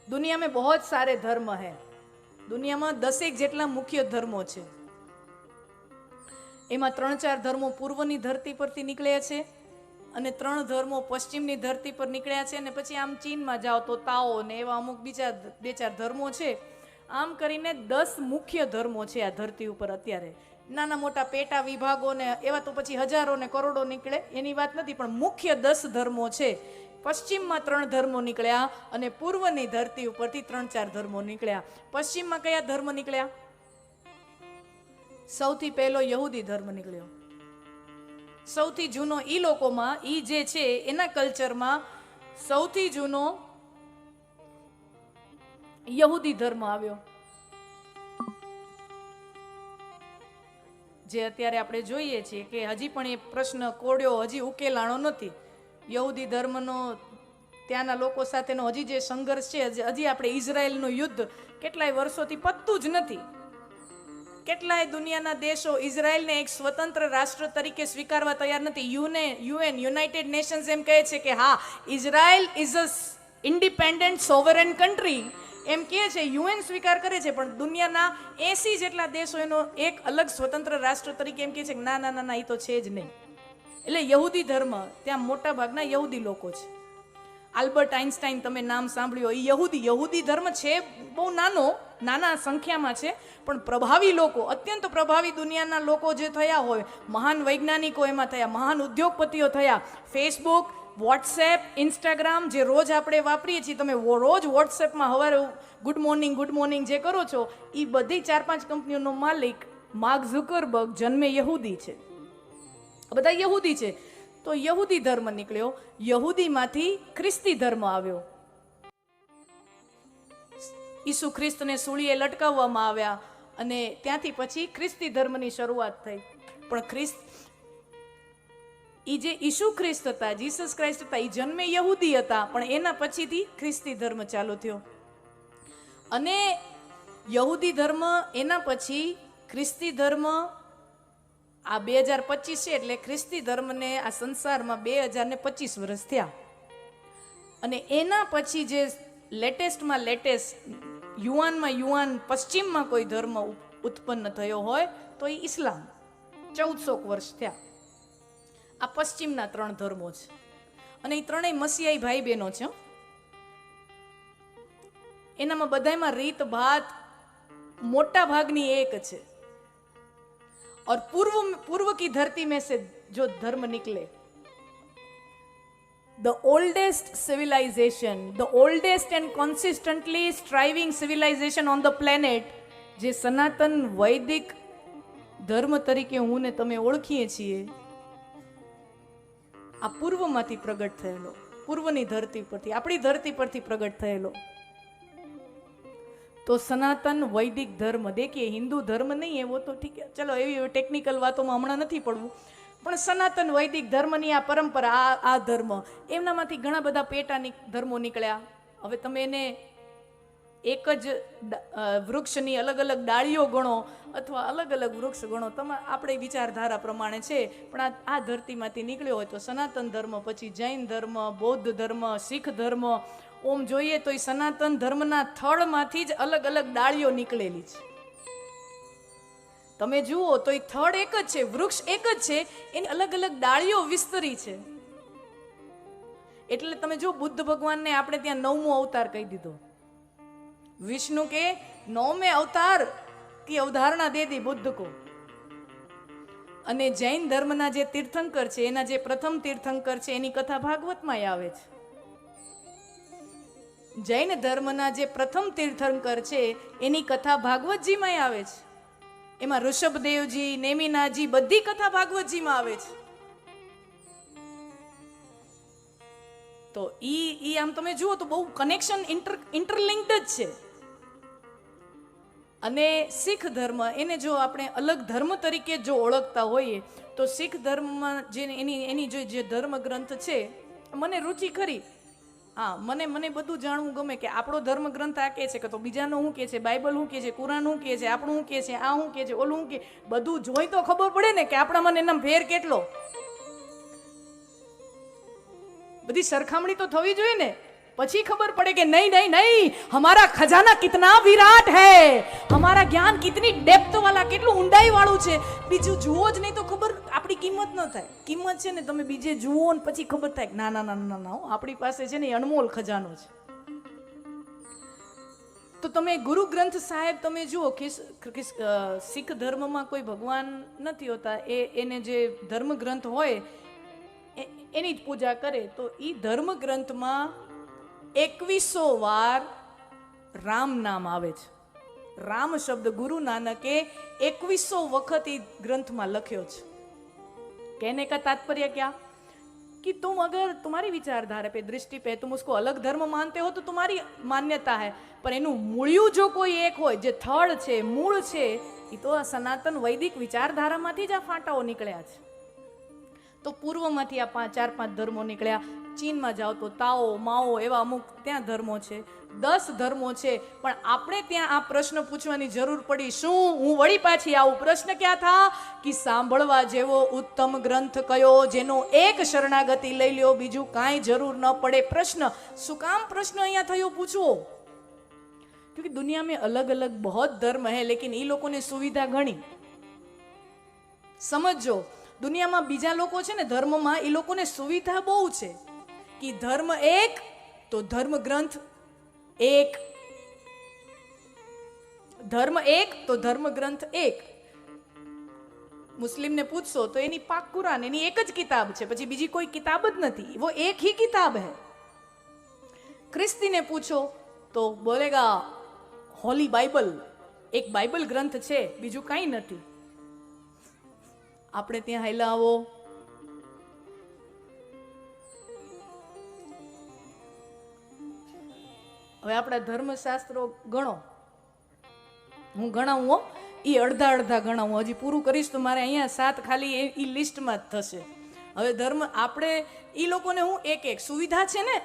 दुनिया में बहुत सारे धर्म है। दुनिया में 10 જેટલા મુખ્ય ધર્મો છે। એમાં 3-4 ધર્મો પૂર્વની ધરતી પરથી નીકળ્યા છે અને 3 ધર્મો પશ્ચિમની ધરતી પર નીકળ્યા છે, અને પછી આમ ચીનમાં જાઓ તો તાઓ ને એવા અમુક બીજા 2-4 ધર્મો છે। આમ કરીને 10 મુખ્ય ધર્મો છે આ ધરતી ઉપર અત્યારે। નાના મોટા પેટા વિભાગો ને એવા તો પછી હજારો ને કરોડો નીકળે, એની વાત નથી, પણ મુખ્ય 10 ધર્મો છે। પશ્ચિમમાં 3 ધર્મો નીકળ્યા અને પૂર્વની ધરતી ઉપરથી 3-4 ધર્મો નીકળ્યા। પશ્ચિમમાં કયા ધર્મ નીકળ્યા? સૌથી પહેલો યહૂદી ધર્મ નીકળ્યો। સૌથી જૂનો ઈ લોકોમાં, ઈ જે છે એના કલ્ચરમાં સૌથી જૂનો યહૂદી ધર્મ આવ્યો, જે અત્યારે આપણે જોઈએ છીએ કે હજી પણ એ પ્રશ્ન કોડ્યો, હજી ઉકેલાણો નથી। યહૂદી ધર્મનો ત્યાંના લોકો સાથેનો હજી જે સંઘર્ષ છે, હજી આપણે ઇઝરાયલનું યુદ્ધ કેટલાય વર્ષોથી પતતું જ નથી। કેટલાય દુનિયાના દેશો ઇઝરાયલને એક સ્વતંત્ર રાષ્ટ્ર તરીકે સ્વીકારવા તૈયાર નથી। યુએન યુનાઇટેડ નેશન્સ એમ કહે છે કે હા, Israel is a independent sovereign country, એમ કહે છે, યુએન સ્વીકાર કરે છે, પણ દુનિયાના 80 જેટલા દેશો એનો એક અલગ સ્વતંત્ર રાષ્ટ્ર તરીકે એમ કહે છે કે ના ના ના, એ તો છે જ નહીં। એટલે યહૂદી ધર્મ, ત્યાં મોટા ભાગના યહૂદી લોકો છે। આલ્બર્ટ આઇન્સ્ટાઈન તમે નામ સાંભળ્યું, એ યહૂદી ધર્મ છે, બહુ નાના સંખ્યામાં છે, પણ પ્રભાવી લોકો, અત્યંત પ્રભાવી દુનિયાના લોકો જે થયા હોય, મહાન વૈજ્ઞાનિકો એમાં થયા, મહાન ઉદ્યોગપતિઓ થયા। ફેસબુક, વોટ્સએપ, ઇન્સ્ટાગ્રામ જે રોજ આપણે વાપરીએ છીએ, તમે રોજ વોટ્સએપમાં સવારે ગુડ મોર્નિંગ જે કરો છો, એ બધી 4-5 કંપનીઓનો માલિક માર્ક ઝુકરબર્ગ જન્મે યહૂદી છે, બધા યહૂદી છે। તો યહૂદી ધર્મ નીકળ્યો, યહૂદીમાંથી ખ્રિસ્તી ધર્મ આવ્યો। ઈસુ ખ્રિસ્તને સૂળીએ લટકાવવામાં આવ્યા અને ત્યાંથી પછી ખ્રિસ્તી ધર્મની શરૂઆત થઈ। પણ ઈ જે ઈસુ ખ્રિસ્ત હતા, જીસસ ક્રાઇસ્ટ હતા, એ જન્મે યહૂદી હતા, પણ એના પછીથી ખ્રિસ્તી ધર્મ ચાલુ થયો અને યહૂદી ધર્મ, એના પછી ખ્રિસ્તી ધર્મ। આ 2025 છે એટલે ખ્રિસ્તી ધર્મને આ સંસારમાં 2025 વર્ષ થયા, અને એના પછી જે લેટેસ્ટમાં લેટેસ્ટ યુવાન પશ્ચિમમાં કોઈ ધર્મ ઉત્પન્ન થયો હોય તો એ ઇસ્લામ, 1400 વર્ષ થયા। આ પશ્ચિમના 3 ધર્મો છે અને એ ત્રણેય મસીહાઈ ભાઈ બહેનો છે। એનામાં બધામાં રીત ભાત મોટા ભાગની એક છે। और पूर्व की धरती में से जो धर्म निकले, the oldest civilization, the oldest and consistently striving civilization on the planet, જે સનાતન વૈદિક ધર્મ તરીકે હું ને તમે ઓળખીએ છીએ, આ પૂર્વમાંથી પ્રગટ થયેલો, પૂર્વની ધરતી પરથી, આપણી ધરતી પરથી પ્રગટ થયેલો। तो सनातन वैदिक धर्म, देखिए हिंदू धर्म नहीं है वो तो ठीक है, चलो एवी टेक्निकल बातों में हमणा नहीं पड़वू, पण सनातन वैदिक धर्मनी आ परंपरा, आ धर्म, एमनामांथी घणा बधा पेटानी धर्मो निकळ्या। हवे तमे एने एक ज वृक्षनी अलग अलग डाळीओ गणो अथवा अलग अलग वृक्ष गणो, आपणे विचारधारा प्रमाणे छे, पण आ धरतीमांथी निकळ्यो होय तो सनातन धर्म, पछी जैन धर्म, बौद्ध धर्म, सिख धर्म, ओम જોઈએ તો એ સનાતન ધર્મના થડમાંથી જ અલગ અલગ ડાળીઓ નીકળેલી છે। તમે જુઓ તો એ થડ એક જ છે, વૃક્ષ એક જ છે, એની અલગ અલગ ડાળીઓ વિસ્તરી છે। એટલે તમે જો બુદ્ધ ભગવાનને આપણે ત્યાં 9મો અવતાર કહી દીધો। વિષ્ણુ કે 9वें अवतार की अवधारणा दे दी बुद्ध को। અને જૈન ધર્મના જે તીર્થંકર છે, એના જે પ્રથમ તીર્થંકર છે, એની કથા ભાગવતમાં આવે છે। જૈન ધર્મના જે પ્રથમ તીર્થંકર છે એની કથા ભાગવતજીમાં આવે છે। એમાં ઋષભદેવજી, નેમિનાજી, બધી કથા ભાગવતજીમાં આવે છે। તો ઈ આમ તમે જુઓ તો બહુ કનેક્શન ઇન્ટરલિંક્ડ જ છે। અને શીખ ધર્મ, એને જો આપણે અલગ ધર્મ તરીકે જો ઓળખતા હોઈએ તો શીખ ધર્મમાં જે એની જે ધર્મ ગ્રંથ છે, મને રુચિ ખરી, હા, મને બધું જાણવું ગમે કે આપણો ધર્મ ગ્રંથ આ કહે છે કે તો બીજાનો શું કહે છે, બાઇબલ શું કહે છે, કુરાન શું કહે છે, આપણું શું કહે છે, આ શું કહે છે, ઓલું શું કહે, બધું જોઈ તો ખબર પડે ને કે આપણા મને એના ફેર કેટલો, બધી સરખામણી તો થવી જોઈએ ને। પછી ખબર પડે કે નહીં નહીં નહીં, हमारा खजाना कितना विराट है, हमारा ज्ञान कितनी डेप्थ वाला, કેટલું ઊંડાઈ વાળું છે. બીજું જુઓ જ નહીં તો ખબર આપણી કિંમત ન થાય. કિંમત છે ને તમે બીજે જુઓ ને પછી ખબર થાય કે ના ના ના ના ના, આપણી પાસે છે ને અનમોલ ખજાનો છે. તો તમે ગુરુ ગ્રંથ સાહેબ તમે જુઓ કે શીખ ધર્મમાં કોઈ ભગવાન નથી હોતા, એને જે ધર્મ ગ્રંથ હોય એની જ પૂજા કરે. તો એ ધર્મ ગ્રંથમાં 2100 વાર રામ નામ આવે છે. રામ શબ્દ ગુરુ નાનકે 2100 વખત એ ગ્રંથમાં લખ્યો છે. कहने का तात्पर्य क्या कि तुम अगर तुम्हारी विचारधारा पे दृष्टि पे तुम उसको अलग धर्म मानते हो तो तुम्हारी मान्यता है, पर एनु मूळिયું जो कोई एक હોય, જે થડ છે, મૂળ છે, એ તો આ સનાતન વૈદિક વિચારધારામાંથી જ આ ફાંટાઓ નીકળ્યા છે. તો પૂર્વમાંથી આ 4-5 ધર્મો નીકળ્યા. ચીનમાં જાઓ તો તાઓ માઓ એવા અમુક ત્યાં ધર્મો છે, 10 ધર્મો છે. પણ આપણે ત્યાં આ પ્રશ્ન પૂછવાની જરૂર પડી. શું? હું વળી પાછી આવું. પ્રશ્ન ક્યાં થા કે સાંભળવા જેવો ઉત્તમ ગ્રંથ કયો જેનો એક શરણાગતિ લઈ લ્યો, બીજું કાંઈ જરૂર ન પડે. પ્રશ્ન શું કામ પ્રશ્ન અહીંયા થયો પૂછવો? क्योंकि दुनिया में अलग अलग बहुत धर्म है, लेकिन ये लोगों ने सुविधा घणी. समझो, દુનિયામાં બીજા લોકો છે ને ધર્મમાં, એ લોકોને સુવિધા બહુ છે કે ધર્મ એક તો ધર્મ ગ્રંથ એક, ધર્મ એક તો ધર્મ ગ્રંથ એક. મુસ્લિમને પૂછશો તો એની પાક કુરાન, એની એક જ કિતાબ છે, પછી બીજી કોઈ કિતાબ જ નથી, वो एक ही किताब है. ખ્રિસ્તીને પૂછો તો બોલેગા હોલી બાઇબલ, એક બાઇબલ ગ્રંથ છે, બીજું કાંઈ નથી. આપણે ત્યાં હાઈલા આવો. હવે આપણા ધર્મશાસ્ત્રો ગણો, હું ગણાવું હો, એ અડધા ગણાવું. હજી પૂરું કરીશ તો મારે અહીંયા 7 ખાલી એ લિસ્ટમાં જ થશે. હવે ધર્મ આપણે એ લોકોને હું એક સુવિધા છે ને.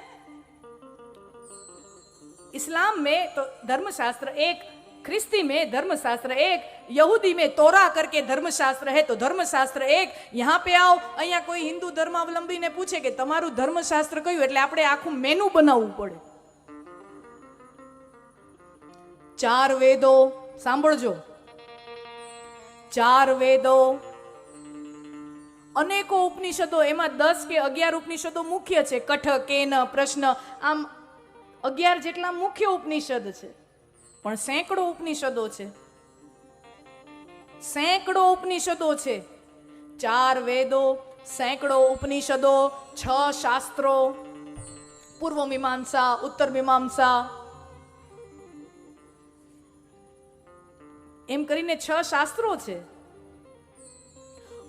इस्लाम में तो धर्मशास्त्र एक, ख्रिस्ती में धर्मशास्त्र एक, यहूदी में तोरा करके धर्मशास्त्र है तो धर्मशास्त्र एक. यहाँ पे आओ, અહીંયા કોઈ હિન્દુ ધર્માવલંબીને પૂછે કે તમારું ધર્મશાસ્ત્ર કયું, એટલે આપણે આખું મેનુ બનાવવું પડે. 4 વેદો, સાંભળજો, 4 વેદો, અનેકો ઉપનિષદો, એમાં 10 કે 11 ઉપનિષદો મુખ્ય છે. કઠ, કેન, પ્રશ્ન, આમ 11 જેટલા મુખ્ય ઉપનિષદ છે, પણ સેંકડો ઉપનિષદો છે, સેંકડો ઉપનિષદો છે. 4 વેદો, સેંકડો ઉપનિષદો, 6 શાસ્ત્રો, પૂર્વ મીમાંસા, ઉત્તર મીમાંસા, એમ કરીને 6 શાસ્ત્રો છે,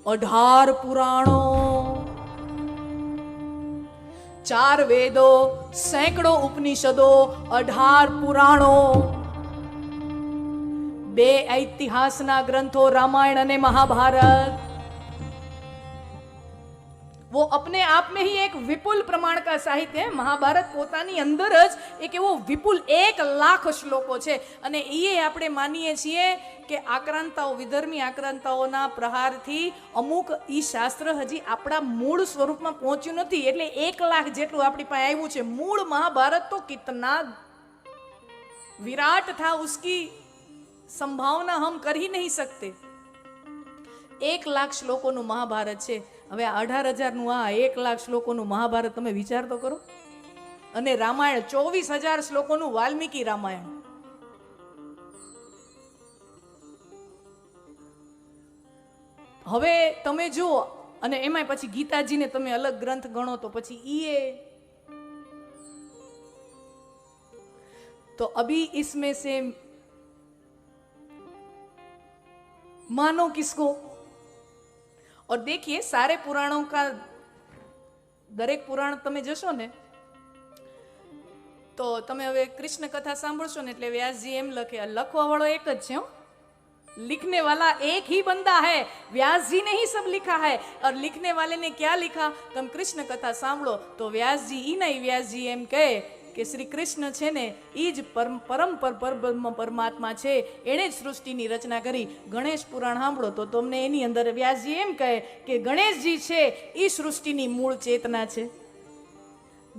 18 પુરાણો, 4 વેદો, સેંકડો ઉપનિષદો, 18 પુરાણો, 2 ऐतिहासना ग्रंथों रामायण અને महाभारत. वो अपने आप में ही एक विपुल प्रमाण का साहित्य है. महाभारत પોતાની અંદર જ એક એવો વિપુલ 1 લાખ શ્લોકો છે. અને એ આપણે માનીએ છીએ કે આક્રાંતાઓ, વિધર્મી આક્રાંતાઓના પ્રહારથી અમુક ઈ શાસ્ત્ર હજી આપણા મૂળ સ્વરૂપમાં પહોંચ્યું નથી, એટલે 1 લાખ જેટલું આપણી પાસે આવ્યું છે. મૂળ મહાભારત તો કિતના विराट था, उसकी संभावना हम कर ही नहीं सकते. 1 લાખ શ્લોકોનું મહાભારત છે. હવે 18,000 નું આ 1 લાખ શ્લોકોનું મહાભારત તમે વિચાર તો કરો. અને રામાયણ 24,000 શ્લોકોનું વાલ્મીકી રામાયણ. હવે તમે જુઓ, અને એમાં પછી ગીતાજીને તમે અલગ ગ્રંથ ગણો તો પછી ઈએ. तो अभी इसमें से मानो किसको? और देखिए सारे पुराणों का, दरेक पुराण તમે જશો ને તો તમે હવે કૃષ્ણ કથા સાંભળશો ને એટલે વ્યાસજી એમ લખે, લખવા વાળો એક જ છે, लिखने वाला एक ही बंदा है, व्यास जी ने ही सब लिखा है. और लिखने वाले ने क्या लिखा? तुम कृष्ण कथा सांभळो तो व्यास जी ई नहीं, व्यास जी एम कहे કે શ્રી કૃષ્ણ છે ને એ જ પરમ પરમાત્મા છે, એણે જ સૃષ્ટિની રચના કરી. ગણેશ પુરાણ સાંભળો તો તમને એની અંદર વ્યાસજી એમ કહે કે ગણેશજી છે એ સૃષ્ટિની મૂળ ચેતના છે.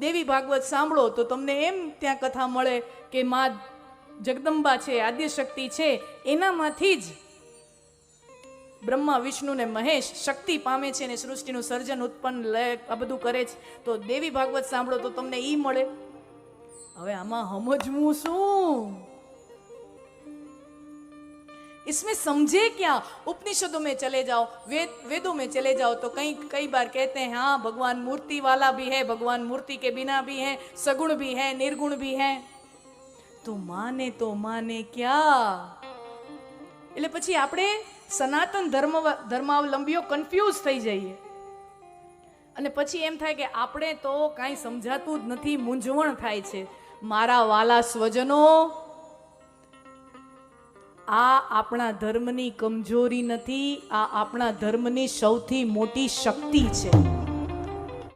દેવી ભાગવત સાંભળો તો તમને એમ ત્યાં કથા મળે કે માં જગદંબા છે, આદ્યશક્તિ છે, એનામાંથી જ બ્રહ્મા વિષ્ણુ ને મહેશ શક્તિ પામે છે ને સૃષ્ટિનું સર્જન ઉત્પન્ન લય આ બધું કરે છે. તો દેવી ભાગવત સાંભળો તો તમને ઈ મળે. હવે આમાં સમજવું શું? इसमें समझे क्या? उपनिषदों में चले जाओ, वेदों में चले जाओ तो कई बार कहते हैं हाँ भगवान मूर्ति वाला भी है, भगवान मूर्ति के बिना भी है, सगुण भी है, निर्गुण भी है. तो माने क्या? એટલે પછી આપણે સનાતન ધર્માવલંબીઓ કન્ફ્યુઝ થઈ જઈએ અને પછી એમ થાય કે આપણે તો કાંઈ સમજાતું જ નથી, મૂંઝવણ થાય છે. મારા વાલા સ્વજનો, આ આપણા ધર્મની કમજોરી નથી, આ આપણા ધર્મની સૌથી મોટી શક્તિ છે.